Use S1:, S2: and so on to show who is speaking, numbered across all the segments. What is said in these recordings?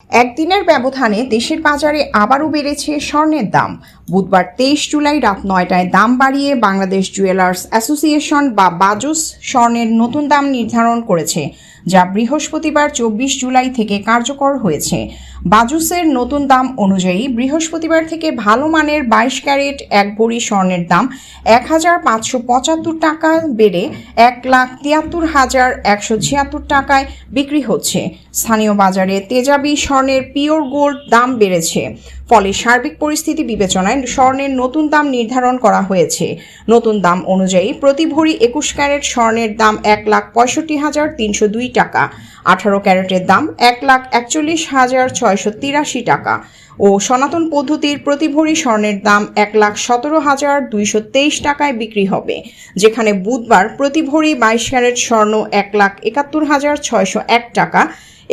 S1: একদিনের ব্যবধানে দেশের বাজারে আবারও বেড়েছে স্বর্ণের দাম। বুধবার 23 জুলাই রাত 9টায় দাম বাড়িয়ে বাংলাদেশ জুয়েলার্স অ্যাসোসিয়েশন বা বাজুস স্বর্ণের নতুন দাম নির্ধারণ করেছে, যা বৃহস্পতিবার 24 জুলাই থেকে কার্যকর হয়েছে। বাজুসের নতুন দাম অনুযায়ী বৃহস্পতিবার থেকে ভালো মানের 22 ক্যারেট 1 ভরি স্বর্ণের দাম 1,575 টাকা বেড়ে 1,73,176 টাকায় বিক্রি হচ্ছে। স্থানীয় বাজারে তেজাবি স্বর্ণের পিওর গোল্ড দাম বেড়েছে, ফলে সার্বিক পরিস্থিতি বিবেচনায় স্বর্ণের নতুন দাম নির্ধারণ করা হয়েছে। নতুন দাম অনুযায়ী প্রতি ভরি 21 ক্যারেট স্বর্ণের দাম 1,65,302 টাকা, 18 ক্যারেটের দাম 1,41,683 টাকা ও সনাতন পদ্ধতির প্রতি ভরি স্বর্ণের দাম 1,17,223 টাকায় বিক্রি হবে, যেখানে বুধবার প্রতি ভরি 22 ক্যারেট স্বর্ণ 1,71,601 টাকা,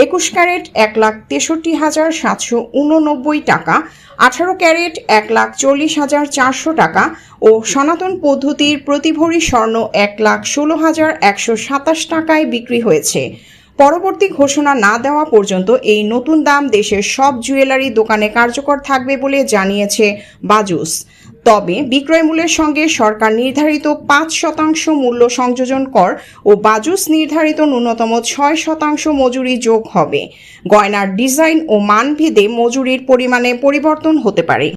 S1: 21 ক্যারেট 1,63,789 টাকা, 18 ক্যারেট 1,40,400 টাকা ও সনাতন পদ্ধতির প্রতি ভরি স্বর্ণ 1,16,127 টাকায় বিক্রি হয়েছে। পরবর্তী ঘোষণা না দেওয়া পর্যন্ত এই নতুন দাম দেশের সব জুয়েলারি দোকানে কার্যকর থাকবে বলে জানিয়েছে বাজুস। তবে বিক্রয় মূল্যের সঙ্গে সরকার নির্ধারিত 5% মূল্য সংযোজন কর ও বাজুস নির্ধারিত ন্যূনতম 6% মজুরি যোগ হবে। গয়নার ডিজাইন ও মান ভেদে মজুরির পরিমাণে পরিবর্তন হতে পারে।